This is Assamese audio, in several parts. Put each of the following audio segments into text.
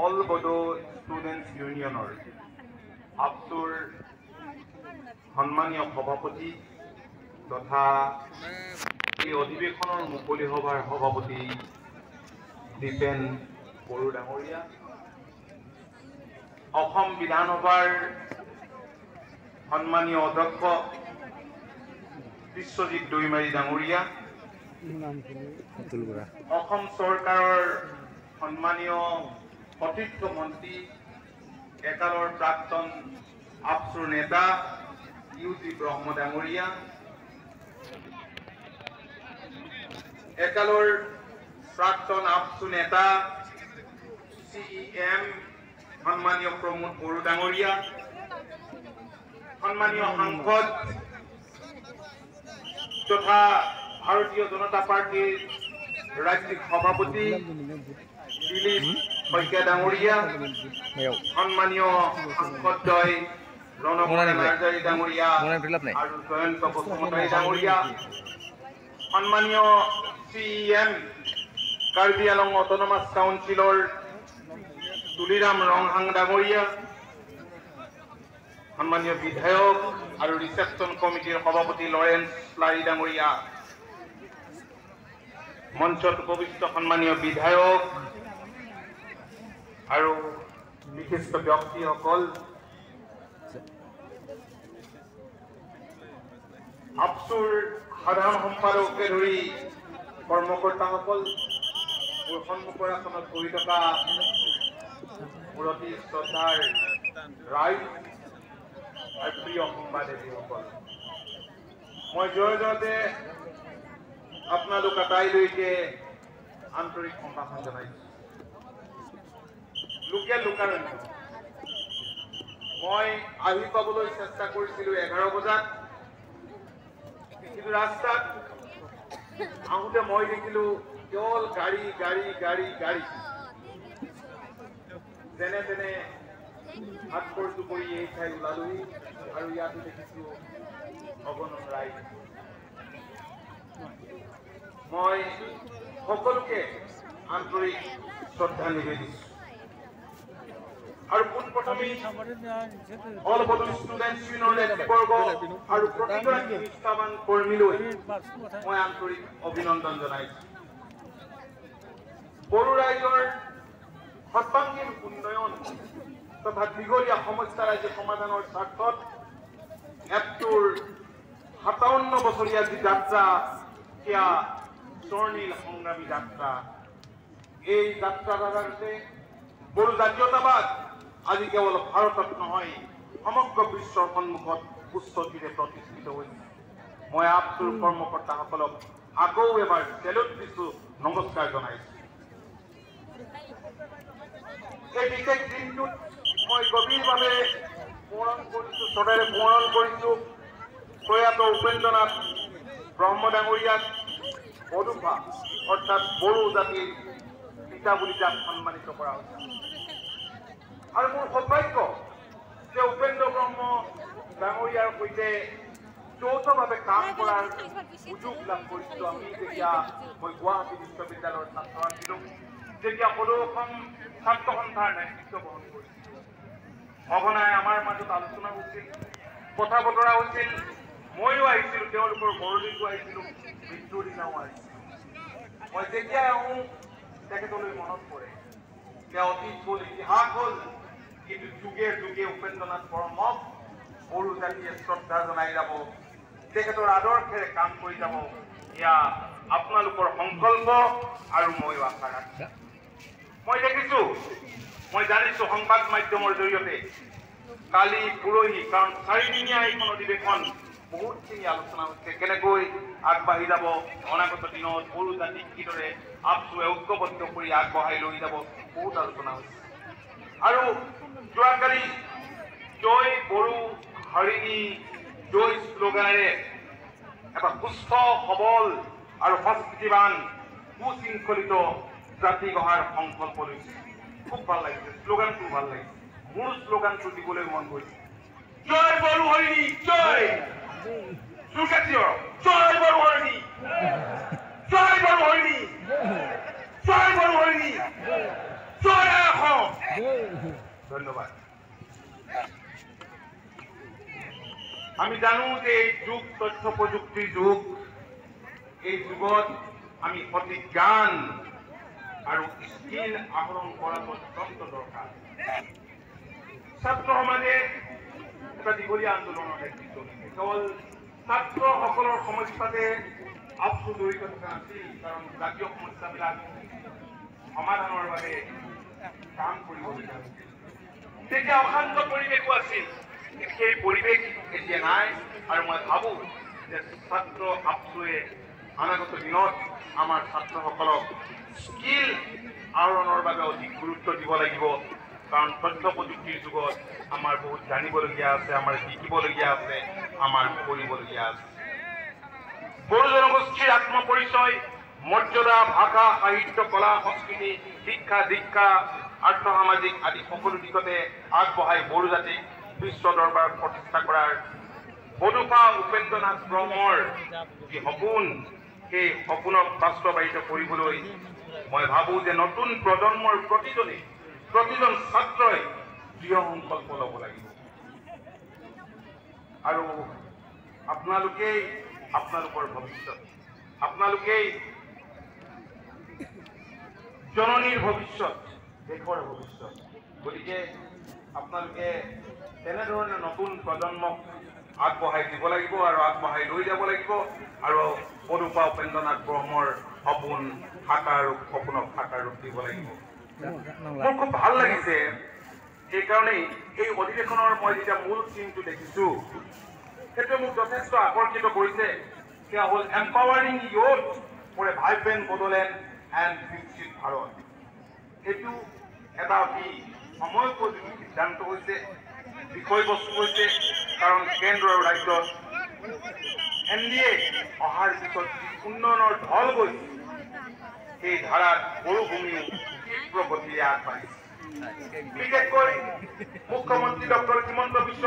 অল বডো ষ্টুডেণ্টছ ইউনিয়নৰ আপচুৰ সন্মানীয় সভাপতি তথা এই অধিৱেশনৰ মুকলি সভাৰ সভাপতি দীপেন বড়ো ডাঙৰীয়া, অসম বিধানসভাৰ সন্মানীয় অধ্যক্ষ বিশ্বজিৎ দৈমাৰী ডাঙৰীয়া, অসম চৰকাৰৰ সন্মানীয় সতীৰ্থ মন্ত্ৰী একালৰ প্ৰাক্তন আপচুৰ নেতা ইউজি ব্ৰহ্ম ডাঙৰীয়া, একালৰ প্ৰাক্তন আপচু নেতা CEM সন্মানীয় প্ৰমোদ বড়ো ডাঙৰীয়া, সন্মানীয় সাংসদ তথা ভাৰতীয় জনতা পাৰ্টিৰ ৰাজ্যিক সভাপতি দিলীপ শইকীয়া ডাঙৰীয়া, সন্মানীয় সাংসদদ্বয় ৰণকুমাৰ নাৰ্জাৰী ডাঙৰীয়া আৰু জয়ন্ত বসুমতাৰী ডাঙৰীয়া, সন্মানীয় CEM কাৰ্বি আলং অট'নমাছ কাউন্সিলৰ তুলিৰাম ৰংহাং ডাঙৰীয়া, সন্মানীয় বিধায়ক আৰু ৰিচেপশ্যন কমিটিৰ সভাপতি লৰেন্স লাৰী ডাঙৰীয়া, মঞ্চত উপবিষ্ট সন্মানীয় বিধায়ক আৰু বিশিষ্ট ব্যক্তিসকল, আপচুৰ সাধাৰণ সম্পাদককে ধৰি কৰ্মকৰ্তাসকল, মোৰ সন্মুখৰ আসনত বহি থকা মোৰ অতি শ্ৰদ্ধাৰ ৰাইজ আৰু প্ৰিয় সম্বাদদাতাসকল, মই জয়তে আপোনালোক আটাইলৈকে আন্তৰিক সম্ভাষণ জনাইছো। লোকে লোকাৰণ্য মই আহি পাবলৈ চেষ্টা কৰিছিলো 11 বজাত, কিন্তু ৰাস্তাত আহোঁতে মই দেখিলো কেৱল গাড়ী গাড়ী গাড়ী গাড়ী, যেনে তেনে হাত খৰচু কৰি এই ঠাই ওলালোহি আৰু ইয়াতো দেখিছো অগণন ৰাইজ। মই সকলোকে আন্তৰিক শ্ৰদ্ধা নিবেদিছো আৰু পোনপ্ৰথমেই অল বডো ষ্টুডেণ্টছ ইউনিয়নৰ নেতৃবৰ্গ আৰু প্ৰতিগৰাকী নিষ্ঠাৱান কৰ্মীলৈ মই আন্তৰিক অভিনন্দন জনাইছো। বড়ো ৰাইজৰ সৰ্বাংগীন উন্নয়ন তথা দীঘলীয়া সমস্যা ৰাজ্য সমাধানৰ স্বাৰ্থত এপটোৰ 57 বছৰীয়া যি যাত্ৰা, সেয়া স্বৰ্ণীল সংগ্ৰামী যাত্ৰা। এই যাত্ৰাধাৰাতে বড়ো জাতীয়তাবাদ আজি কেৱল ভাৰতত নহয় সমগ্ৰ বিশ্বৰ সন্মুখত উচ্চতিৰে প্ৰতিষ্ঠিত হৈছে। মই আপচুৰ কৰ্মকৰ্তাসকলক আকৌ এবাৰ চেলুট দিছো, নমস্কাৰ জনাইছো। এই বিশেষ দিনটোত মই গভীৰভাৱে শ্ৰদ্ধাৰে সোঁৱৰণ কৰিছো প্ৰয়াত উপেন্দ্ৰনাথ ব্ৰহ্ম ডাঙৰীয়াক, বড়োফা অৰ্থাৎ বড়ো জাতিৰ পিতা বুলি যাক সন্মানিত কৰা হৈছে। আৰু মোৰ সৌভাগ্য যে উপেন্দ্ৰ ব্ৰহ্ম ডাঙৰীয়াৰ সৈতে যৌথভাৱে কাম কৰাৰ সুযোগ লাভ কৰিছিলো আমি যেতিয়া মই গুৱাহাটী বিশ্ববিদ্যালয়ৰ ছাত্ৰ আছিলো, যেতিয়া সদৌ অসম ছাত্ৰ সন্থাৰ নেতৃত্ব বহন কৰিছিল। সঘনাই আমাৰ মাজত আলোচনা হৈছিল, কথা বতৰা হৈছিল। ময়ো আহিছিলো, তেওঁলোকৰ ঘৰলৈকো আহিছিলো, মৃত্যুৰ দিনাও আহিছিলো। মই যেতিয়াই আহোঁ তেখেতলৈ মনত পৰে যে অতীত হ'ল, ইতিহাস হ'ল, কিন্তু যুগে যুগে উপেন্দ্ৰনাথ ব্ৰহ্মক বড়ো জাতিয়ে শ্ৰদ্ধা জনাই যাব, তেখেতৰ আদৰ্শেৰে কাম কৰি যাব। এয়া আপোনালোকৰ সংকল্প আৰু ময়ো আশা ৰাখিছো। মই দেখিছো, মই জানিছো সংবাদ মাধ্যমৰ জৰিয়তে কালি পৰহি, কাৰণ 4 দিনীয়া এইখন অধিৱেশন বহুতখিনি আলোচনা হৈছে, কেনেকৈ আগবাঢ়ি যাব অনাগত দিনত, বড়ো জাতিক কিদৰে আপচুৱে ঐক্যবদ্ধ কৰি আগবঢ়াই লৈ যাব, বহুত আলোচনা হৈছে। আৰু যোৱাকালি জয় বড়ো হৰিণী জয় শ্লোগানেৰে এটা সুস্থ সবল আৰু সংস্কৃতিবান সুশৃংখলিত জাতি গঢ়াৰ সংকল্প লৈছে। খুব ভাল লাগিছে, শ্লোগানটো ভাল লাগিছে। মোৰ শ্লোগানটো দিবলৈ মন গৈছে, জয় বড়ো হৰিণী জয়, জয় বড়ো হৰিণী, জয় বড়ো হৰিণী, জয় বড়ো হৰিণী, জয় অসম। ধন্যবাদ। আমি জানো যে এই যুগ তথ্য প্ৰযুক্তিৰ যুগ, এই যুগত আমি সঠিক জ্ঞান আৰু স্কিল আহৰণ কৰাটো অত্যন্ত দৰকাৰ। ছাত্ৰ সমাজে এটা দীঘলীয়া আন্দোলনৰ নেতৃত্ব দিছে। কেৱল ছাত্ৰসকলৰ সমস্যাতে আপসু জড়িত থকা নাছিল, কাৰণ জাতীয় সমস্যাবিলাক সমাধানৰ বাবে কাম কৰিবলগীয়া হৈছিল। তেতিয়া অশান্ত পৰিৱেশো আছিল, সেই পৰিৱেশ এতিয়া নাই। আৰু মই ভাবোঁ যে ছাত্ৰ আপসুৱে অনাগত দিনত আমাৰ ছাত্ৰসকলক স্কিল আহৰণৰ বাবে অধিক গুৰুত্ব দিব লাগিব, কাৰণ তথ্য প্ৰযুক্তিৰ যুগত আমাৰ বহুত জানিবলগীয়া আছে, আমাৰ শিকিবলগীয়া আছে, আমাৰ কৰিবলগীয়া আছে। বড়ো জনগোষ্ঠীৰ আত্মপৰিচয়, মৰ্যাদা, ভাষা, সাহিত্য, কলা, সংস্কৃতি, শিক্ষা, দীক্ষা, আৰ্থ সামাজিক আদি সকলো দিশতে আগবঢ়াই বড়ো জাতিক বিশ্ব দৰবাৰত প্ৰতিষ্ঠা কৰাৰ বডোফা উপেন্দ্ৰনাথ ব্ৰহ্মৰ যি সপোন, সেই সপোনক বাস্তৱায়িত কৰিবলৈ মই ভাবোঁ যে নতুন প্ৰজন্মৰ প্ৰতিজন ছাত্ৰই দৃঢ় সংকল্প ল'ব লাগিব। আৰু আপোনালোকেই আপোনালোকৰ ভৱিষ্যত, আপোনালোকেই জননীৰ ভৱিষ্যত, দেশৰ ভৱিষ্যত। গতিকে আপোনালোকে তেনেধৰণে নতুন প্ৰজন্মক আগবঢ়াই দিব লাগিব আৰু আগবঢ়াই লৈ যাব লাগিব, আৰু বডোফা উপেন্দ্ৰনাথ ব্ৰহ্মৰ সপোনক সাকাৰ ৰূপ দিব লাগিব। মোৰ খুব ভাল লাগিছে, সেইকাৰণেই এই অধিৱেশনৰ মই যেতিয়া মূল থিমটো দেখিছোঁ, সেইটোৱে মোক যথেষ্ট আকৰ্ষিত কৰিছে। সেয়া হ'ল empowering youth for a vibrant Bodoland and বিকশিত ভাৰত। এইটো এটা অতি সময়োপযোগী সিদ্ধান্ত হৈছে, বিষয়বস্তু হৈছে, কাৰণ কেন্দ্ৰ আৰু ৰাজ্যত NDA অহাৰ পিছত যি উন্নয়নৰ ঢল গৈছে, সেই ধাৰাত বড়োভূমিও তীব্ৰ গতিৰে আগবাঢ়িছে। বিশেষকৈ মুখ্যমন্ত্ৰী ডক্টৰ হিমন্ত বিশ্ব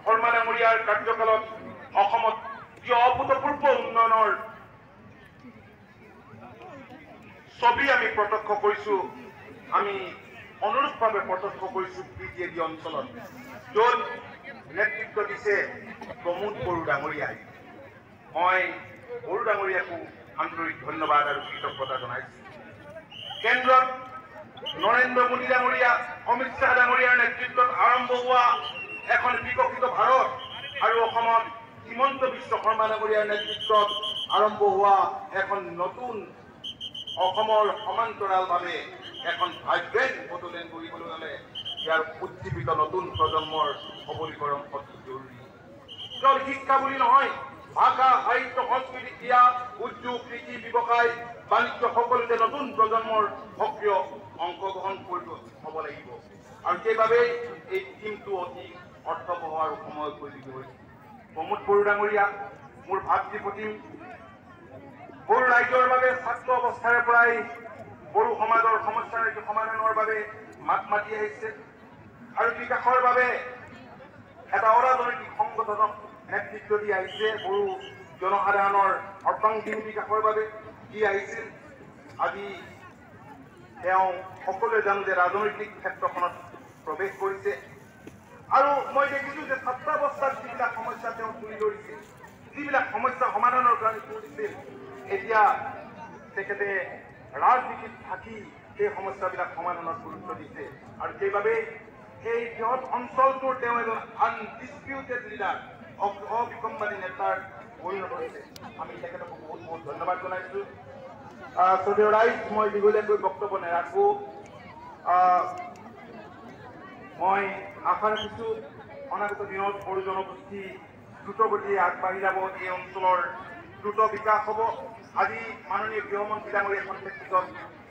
শৰ্মা ডাঙৰীয়াৰ কাৰ্যকালত অসমত যি অভূতপূৰ্ব উন্নয়নৰ ছবি আমি প্ৰত্যক্ষ কৰিছোঁ, আমি অনুৰূপভাৱে প্ৰত্যক্ষ কৰিছোঁ BJD অঞ্চলত, য'ত নেতৃত্ব দিছে প্ৰমোদ বড়ো ডাঙৰীয়াই। মই বড়ো ডাঙৰীয়াকো আন্তৰিক ধন্যবাদ আৰু কৃতজ্ঞতা জনাইছোঁ। কেন্দ্ৰত নৰেন্দ্ৰ মোদী ডাঙৰীয়া, অমিত শ্বাহ ডাঙৰীয়াৰ নেতৃত্বত আৰম্ভ হোৱা এখন বিকশিত ভাৰত, আৰু অসমত হিমন্ত বিশ্ব শৰ্মা ডাঙৰীয়াৰ নেতৃত্বত আৰম্ভ হোৱা এখন নতুন অসমৰ সমান্তৰালভাৱে এখন ভাইব্ৰেণ্ট বড়োলেণ্ড কৰিবলৈ হ'লে ইয়াৰ উজ্জীৱিত নতুন প্ৰজন্মৰ সবলীকৰণ অতি জৰুৰী। কেৱল শিক্ষা বুলি নহয়, ভাষা, সাহিত্য, সংস্কৃতি, ক্ৰীড়া, উদ্যোগ, কৃষি, ব্যৱসায়, বাণিজ্য সকলোতে নতুন প্ৰজন্মৰ সক্ৰিয় অংশগ্ৰহণ কৰিব হ'ব লাগিব। আৰু সেইবাবেই এই থিমটো অতি অৰ্থবহ আৰু সময়োপযোগী হৈছে। প্ৰমোদ বড়ো ডাঙৰীয়া মোৰ ভাতৃপ্ৰতিম। বড়ো ৰাইজৰ বাবে ছাত্ৰ অৱস্থাৰে পৰাই বড়ো সমাজৰ সমস্যাৰ সমাধানৰ বাবে মাত মাতি আহিছে, আৰু বিকাশৰ বাবে এটা অৰাজনৈতিক সংগঠনক নেতৃত্ব দি আহিছে। বড়ো জনসাধাৰণৰ অৰ্থনৈতিক বিকাশৰ বাবে দি আহিছিল। আজি তেওঁ সকলোৱে জানো যে ৰাজনৈতিক ক্ষেত্ৰখনত প্ৰৱেশ কৰিছে, আৰু মই দেখিছোঁ যে ছাত্ৰাৱস্থাত যিবিলাক সমস্যা তেওঁ তুলি ধৰিছিল, যিবিলাক সমস্যা সমাধানৰ কাৰণে কৰিছিল, এতিয়া তেখেতে ৰাজনীতিত থাকি সেই সমস্যাবিলাক সমাধানত গুৰুত্ব দিছে। আৰু সেইবাবেই এই বৃহৎ অঞ্চলটোৰ তেওঁ এজন আনডিছপিউটেড লিডাৰ, অবিসম্বাদী নেতাৰ পৰিণত হৈছে। আমি তেখেতক বহুত বহুত ধন্যবাদ জনাইছোঁ। শ্ৰদ্ধেয় ৰাইজ, মই দীঘলীয়াকৈ বক্তব্য নাৰাখোঁ। মই আশা ৰাখিছোঁ অনাগত দিনত বড়ো জনগোষ্ঠী দ্ৰুতগতিৰে আগবাঢ়ি যাব, এই অঞ্চলৰ দ্ৰুত বিকাশ হ'ব। আজি মাননীয় গৃহমন্ত্ৰী ডাঙৰীয়াৰ নেতৃত্বত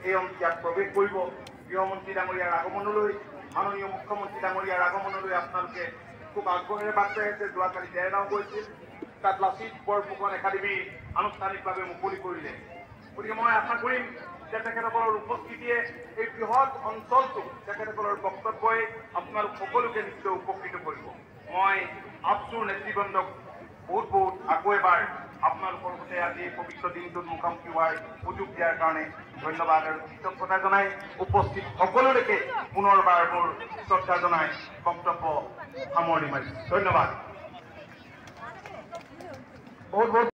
এই ইয়াত প্ৰৱেশ কৰিব। গৃহমন্ত্ৰী ডাঙৰীয়াৰ আগমনলৈ, মাননীয় মুখ্যমন্ত্ৰী ডাঙৰীয়াৰ আগমনলৈ আপোনালোকে খুব আগ্ৰহেৰে বাট চাই আছে। যোৱাকালি দেৰগাঁও গৈছিল, তাত লাচিত বৰফুকন একাডেমী আনুষ্ঠানিকভাৱে মুকলি কৰিলে। গতিকে মই আশা কৰিম যে তেখেতসকলৰ উপস্থিতিয়ে এই বৃহৎ অঞ্চলটো, তেখেতসকলৰ বক্তব্যই আপোনালোক সকলোকে নিশ্চয় উপকৃত কৰিব। মই আপচুৰ নেতৃবৃন্দক বহুত আকৌ এবাৰ আপোনালোকৰ সৈতে আজি এই পবিত্ৰ দিনটোত মুখামুখি হোৱাৰ সুযোগ দিয়াৰ কাৰণে ধন্যবাদ আৰু কৃতজ্ঞতা জনাই উপস্থিত সকলোলৈকে পুনৰবাৰ মোৰ শ্ৰদ্ধা জনাই বক্তব্য সামৰণি মাৰিছোঁ। ধন্যবাদ। বহুত বহুত